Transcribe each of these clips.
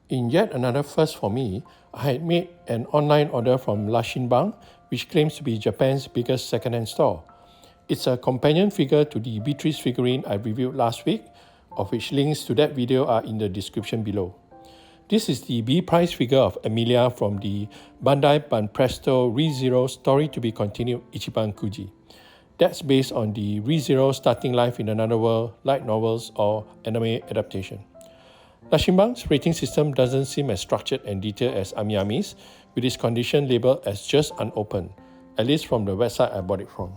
In yet another first for me, I had made an online order from Lashinbang, which claims to be Japan's biggest second-hand store. It's a companion figure to the Beatrice figurine I reviewed last week, of which links to that video are in the description below. This is the B price figure of Emilia from the Bandai Banpresto Re story to be continued Ichiban Kuji. That's based on the Re Starting Life in Another World light novels or anime adaptation. Lashinbang's rating system doesn't seem as structured and detailed as Amiyami's, with its condition labeled as just unopened, at least from the website I bought it from.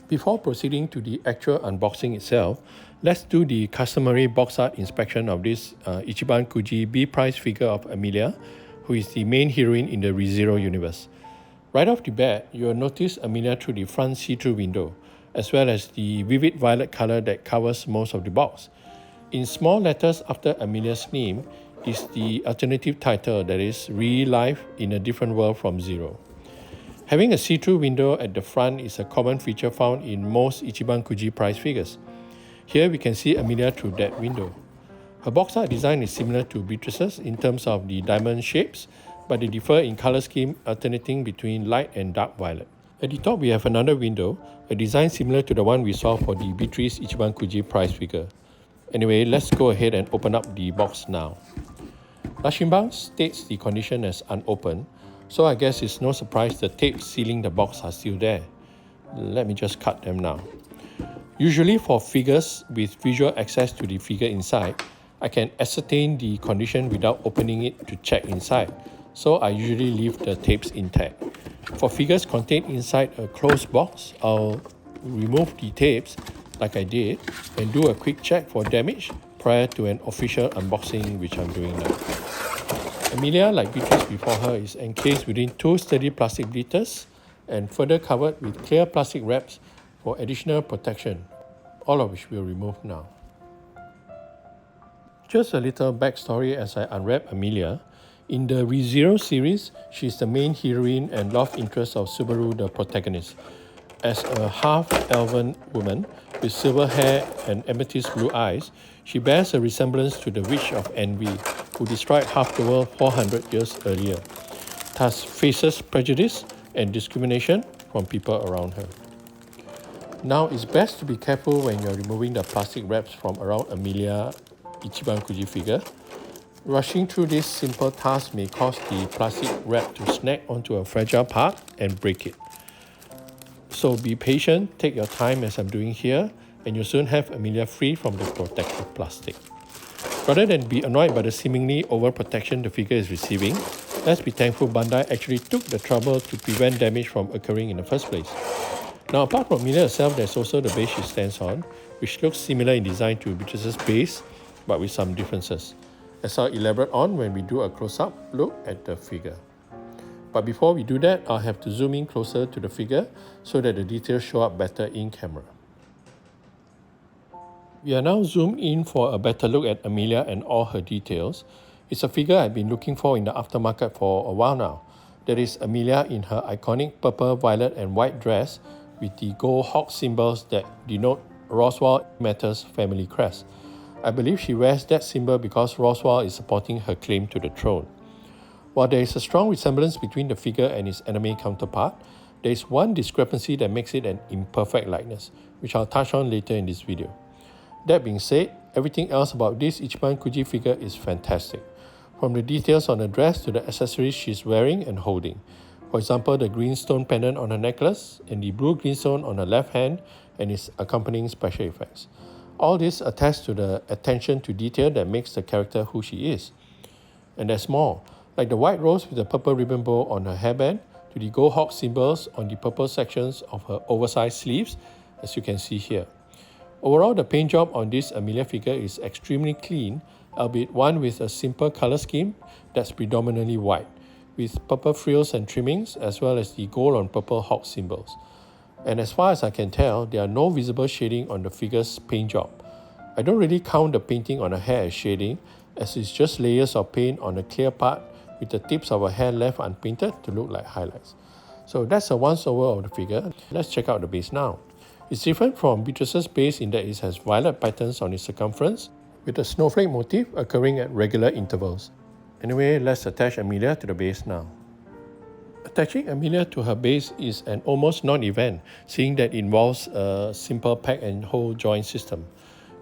Before proceeding to the actual unboxing itself, let's do the customary box art inspection of this Ichiban Kuji B price figure of Emilia, who is the main heroine in the ReZero universe. Right off the bat, you will notice Emilia through the front see-through window, as well as the vivid violet color that covers most of the box. In small letters after Emilia's name is the alternative title, that is Re-Life in a Different World from Zero. Having a see-through window at the front is a common feature found in most Ichiban Kuji price figures. Here we can see Emilia through that window. Her box art design is similar to Beatrice's in terms of the diamond shapes, but they differ in color scheme, alternating between light and dark violet. At the top we have another window, a design similar to the one we saw for the Beatrice Ichiban Kuji price figure. Anyway, let's go ahead and open up the box now. Lashinbang states the condition as unopened, so I guess it's no surprise the tapes sealing the box are still there. Let me just cut them now. Usually for figures with visual access to the figure inside, I can ascertain the condition without opening it to check inside, so I usually leave the tapes intact. For figures contained inside a closed box, I'll remove the tapes like I did and do a quick check for damage prior to an official unboxing, which I'm doing now. Emilia, like Beatrice before her, is encased within two sturdy plastic blitters and further covered with clear plastic wraps for additional protection, all of which we'll remove now. Just a little backstory as I unwrap Emilia. In the ReZero series, she is the main heroine and love interest of Subaru, the protagonist. As a half-elven woman with silver hair and amethyst blue eyes, she bears a resemblance to the Witch of Envy, who destroyed half the world 400 years earlier, thus faces prejudice and discrimination from people around her. Now, it's best to be careful when you're removing the plastic wraps from around Emilia Ichiban Kuji figure. Rushing through this simple task may cause the plastic wrap to snag onto a fragile part and break it. So be patient, take your time as I'm doing here, and you'll soon have Emilia free from the protective plastic. Rather than be annoyed by the seemingly overprotection the figure is receiving, let's be thankful Bandai actually took the trouble to prevent damage from occurring in the first place. Now, apart from Emilia herself, there's also the base she stands on, which looks similar in design to Beatrice's base, but with some differences, as I'll elaborate on when we do a close-up look at the figure. But before we do that, I'll have to zoom in closer to the figure so that the details show up better in camera. We are now zoomed in for a better look at Emilia and all her details. It's a figure I've been looking for in the aftermarket for a while now. That is Emilia in her iconic purple, violet and white dress with the gold hawk symbols that denote Roswell Matters family crest. I believe she wears that symbol because Roswell is supporting her claim to the throne. While there is a strong resemblance between the figure and its anime counterpart, there is one discrepancy that makes it an imperfect likeness, which I'll touch on later in this video. That being said, everything else about this Ichiban Kuji figure is fantastic, from the details on the dress to the accessories she's wearing and holding. For example, the green stone pendant on her necklace and the blue green stone on her left hand and its accompanying special effects. All this attests to the attention to detail that makes the character who she is. And there's more, like the white rose with the purple ribbon bow on her hairband to the gold hawk symbols on the purple sections of her oversized sleeves, as you can see here. Overall, the paint job on this Emilia figure is extremely clean, albeit one with a simple color scheme that's predominantly white, with purple frills and trimmings as well as the gold on purple hawk symbols. And as far as I can tell, there are no visible shading on the figure's paint job. I don't really count the painting on her hair as shading, as it's just layers of paint on a clear part with the tips of her hair left unpainted to look like highlights. So that's a once-over of the figure. Let's check out the base now. It's different from Beatrice's base in that it has violet patterns on its circumference, with a snowflake motif occurring at regular intervals. Anyway, let's attach Emilia to the base now. Attaching Emilia to her base is an almost non-event, seeing that it involves a simple pack and hole joint system.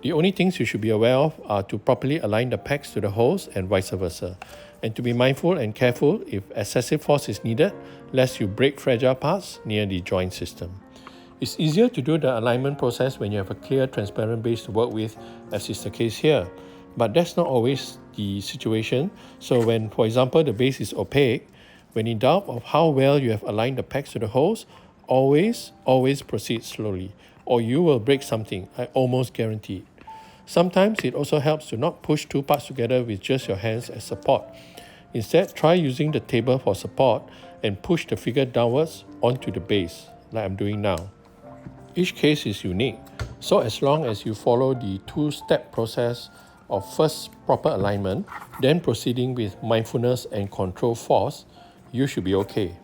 The only things you should be aware of are to properly align the packs to the holes and vice versa, and to be mindful and careful if excessive force is needed, lest you break fragile parts near the joint system. It's easier to do the alignment process when you have a clear, transparent base to work with, as is the case here. But that's not always the situation, so when, for example, the base is opaque, when in doubt of how well you have aligned the packs to the holes, always proceed slowly, or you will break something, I almost guarantee it. Sometimes it also helps to not push two parts together with just your hands as support. Instead, try using the table for support and push the figure downwards onto the base, like I'm doing now. Each case is unique, so as long as you follow the two-step process of first proper alignment, then proceeding with mindfulness and controlled force, you should be okay.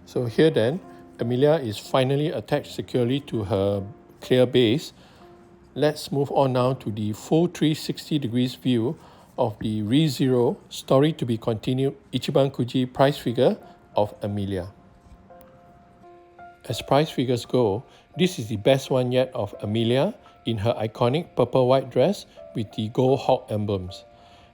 So here then, Emilia is finally attached securely to her clear base. Let's move on now to the full 360 degrees view of the Re-Zero story to be continued Ichiban Kuji prize figure of Emilia. As prize figures go, this is the best one yet of Emilia in her iconic purple-white dress with the gold hawk emblems.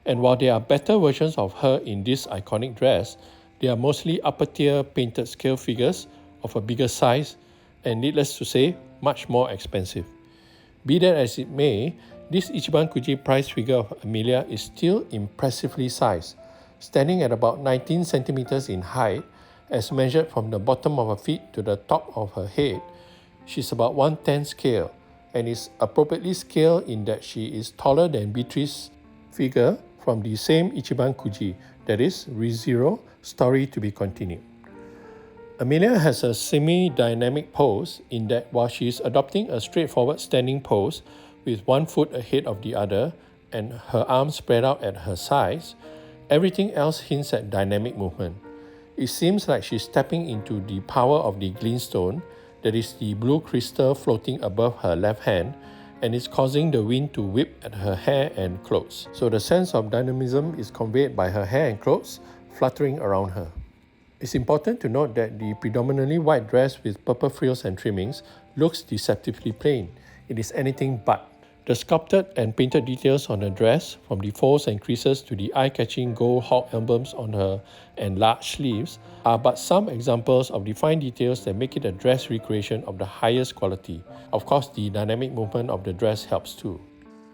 And while there are better versions of her in this iconic dress, they are mostly upper-tier painted scale figures of a bigger size and, needless to say, much more expensive. Be that as it may, this Ichiban Kuji prize figure of Emilia is still impressively sized, standing at about 19 centimeters in height as measured from the bottom of her feet to the top of her head. She's about 1/10 scale and is appropriately scaled in that she is taller than Beatrice's figure from the same Ichiban Kuji, that is, Re-Zero, story to be continued. Emilia has a semi-dynamic pose in that while she is adopting a straightforward standing pose with one foot ahead of the other and her arms spread out at her sides, everything else hints at dynamic movement. It seems like she's stepping into the power of the glintstone, that is the blue crystal floating above her left hand, and is causing the wind to whip at her hair and clothes. So the sense of dynamism is conveyed by her hair and clothes fluttering around her. It's important to note that the predominantly white dress with purple frills and trimmings looks deceptively plain. It is anything but. The sculpted and painted details on her dress, from the folds and creases to the eye-catching gold hawk emblems on her enlarged sleeves, are but some examples of the fine details that make it a dress recreation of the highest quality. Of course, the dynamic movement of the dress helps too.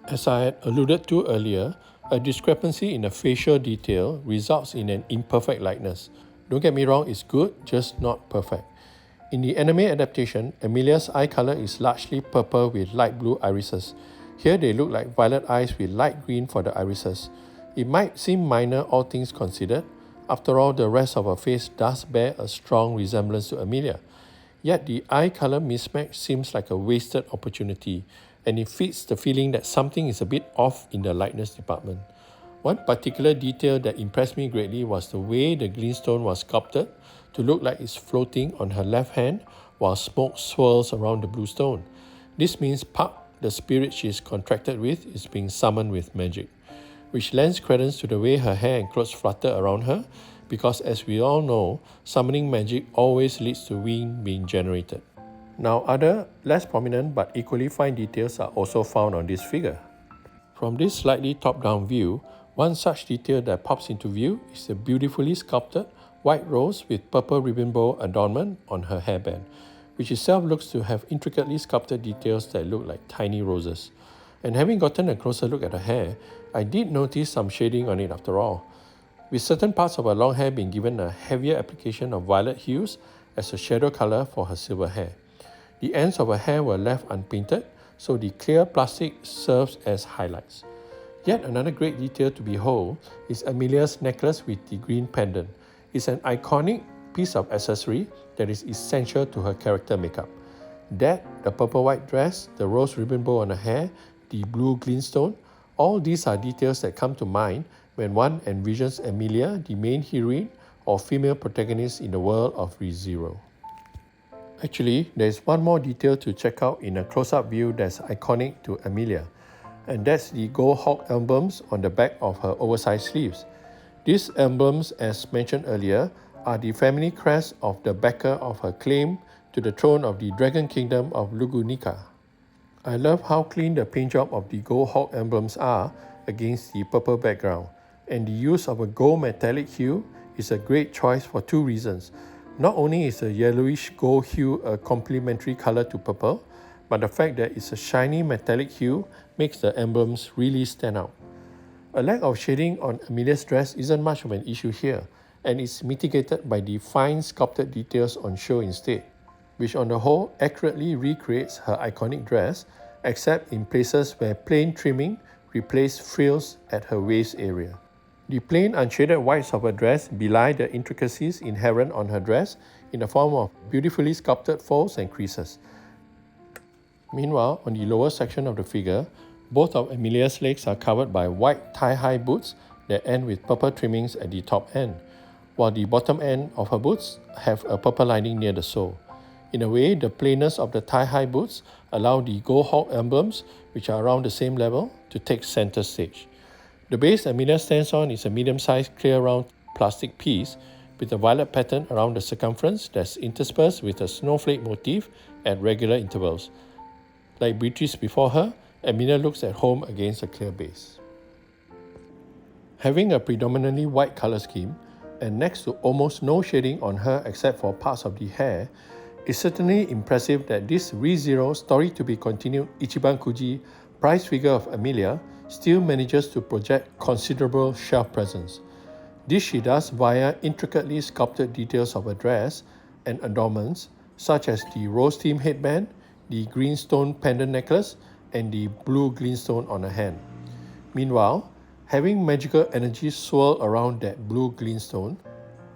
As I had alluded to earlier, a discrepancy in a facial detail results in an imperfect likeness. Don't get me wrong, it's good, just not perfect. In the anime adaptation, Emilia's eye color is largely purple with light blue irises. Here they look like violet eyes with light green for the irises. It might seem minor, all things considered. After all, the rest of her face does bear a strong resemblance to Emilia. Yet the eye color mismatch seems like a wasted opportunity, and it fits the feeling that something is a bit off in the likeness department. One particular detail that impressed me greatly was the way the glintstone was sculpted to look like it's floating on her left hand while smoke swirls around the blue stone. This means Puck, the spirit she is contracted with, is being summoned with magic, which lends credence to the way her hair and clothes flutter around her, because as we all know, summoning magic always leads to wind being generated. Now other, less prominent but equally fine details are also found on this figure. From this slightly top-down view, one such detail that pops into view is the beautifully sculpted white rose with purple ribbon bow adornment on her hairband, which itself looks to have intricately sculpted details that look like tiny roses. And having gotten a closer look at her hair, I did notice some shading on it after all, with certain parts of her long hair being given a heavier application of violet hues as a shadow color for her silver hair. The ends of her hair were left unpainted, so the clear plastic serves as highlights. Yet another great detail to behold is Emilia's necklace with the green pendant. It's an iconic piece of accessory that is essential to her character makeup. That, the purple-white dress, the rose ribbon bow on her hair, the blue glintstone, all these are details that come to mind when one envisions Emilia, the main heroine or female protagonist in the world of Re-Zero. Actually, there is one more detail to check out in a close-up view that's iconic to Emilia, and that's the gold hawk emblems on the back of her oversized sleeves. These emblems, as mentioned earlier, are the family crest of the backer of her claim to the throne of the Dragon Kingdom of Lugunica. I love how clean the paint job of the gold hawk emblems are against the purple background, and the use of a gold metallic hue is a great choice for two reasons. Not only is a yellowish gold hue a complementary color to purple, but the fact that it's a shiny metallic hue makes the emblems really stand out. A lack of shading on Emilia's dress isn't much of an issue here, and it's mitigated by the fine sculpted details on show instead, which on the whole accurately recreates her iconic dress, except in places where plain trimming replaced frills at her waist area. The plain unshaded whites of her dress belie the intricacies inherent on her dress in the form of beautifully sculpted folds and creases. Meanwhile, on the lower section of the figure, both of Emilia's legs are covered by white thigh-high boots that end with purple trimmings at the top end, while the bottom end of her boots have a purple lining near the sole. In a way, the plainness of the thigh-high boots allow the gold hawk emblems, which are around the same level, to take center stage. The base Emilia stands on is a medium-sized clear round plastic piece with a violet pattern around the circumference that's interspersed with a snowflake motif at regular intervals. Like Beatrice before her, Emilia looks at home against a clear base. Having a predominantly white color scheme, and next to almost no shading on her except for parts of the hair, it's certainly impressive that this ReZero story to be continued Ichiban Kuji prize figure of Emilia still manages to project considerable shelf presence. This she does via intricately sculpted details of her dress and adornments such as the rose theme headband, the green stone pendant necklace, and the blue greenstone on her hand. Meanwhile, having magical energy swirl around that blue greenstone,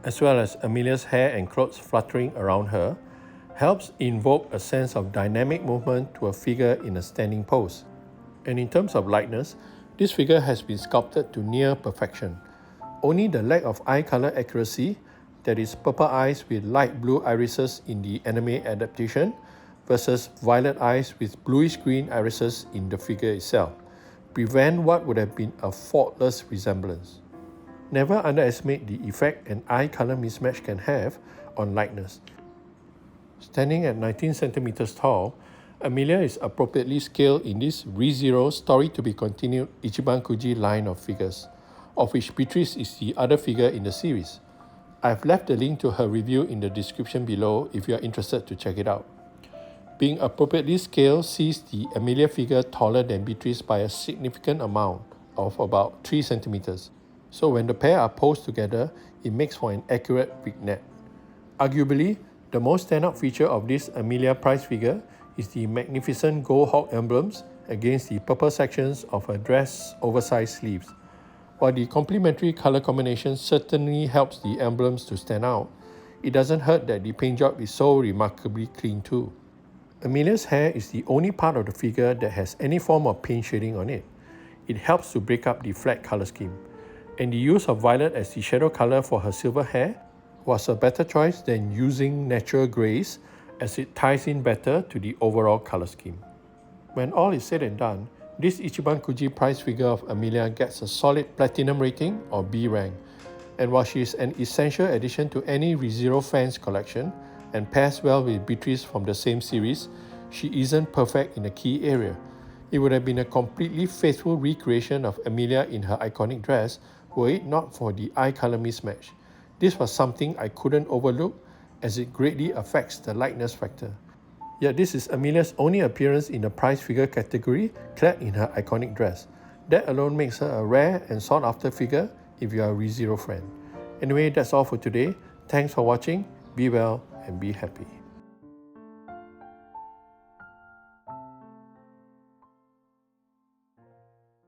as well as Emilia's hair and clothes fluttering around her, helps invoke a sense of dynamic movement to a figure in a standing pose. And in terms of lightness, this figure has been sculpted to near perfection. Only the lack of eye color accuracy, that is purple eyes with light blue irises in the anime adaptation versus violet eyes with bluish green irises in the figure itself, prevent what would have been a faultless resemblance. Never underestimate the effect an eye color mismatch can have on likeness. Standing at 19 centimeters tall, Emilia is appropriately scaled in this ReZero story to be continued Ichiban Kuji line of figures, of which Beatrice is the other figure in the series. I've left a link to her review in the description below if you are interested to check it out. Being appropriately scaled sees the Emilia figure taller than Beatrice by a significant amount of about 3 centimeters. So when the pair are posed together, it makes for an accurate vignette. Arguably, the most standout feature of this Emilia prize figure is the magnificent gold hawk emblems against the purple sections of her dress oversized sleeves. While the complementary color combination certainly helps the emblems to stand out, it doesn't hurt that the paint job is so remarkably clean too. Emilia's hair is the only part of the figure that has any form of paint shading on it. It helps to break up the flat color scheme, and the use of violet as the shadow color for her silver hair was a better choice than using natural grays, as it ties in better to the overall color scheme. When all is said and done, this Ichiban Kuji prize figure of Emilia gets a solid platinum rating or B rank, and while she is an essential addition to any ReZero fans collection and pairs well with Beatrice from the same series, she isn't perfect in a key area. It would have been a completely faithful recreation of Emilia in her iconic dress were it not for the eye color mismatch. This was something I couldn't overlook, as it greatly affects the likeness factor. Yet this is Emilia's only appearance in the prize figure category clad in her iconic dress. That alone makes her a rare and sought after figure if you are a ReZero friend. Anyway, that's all for today. Thanks for watching, be well and be happy.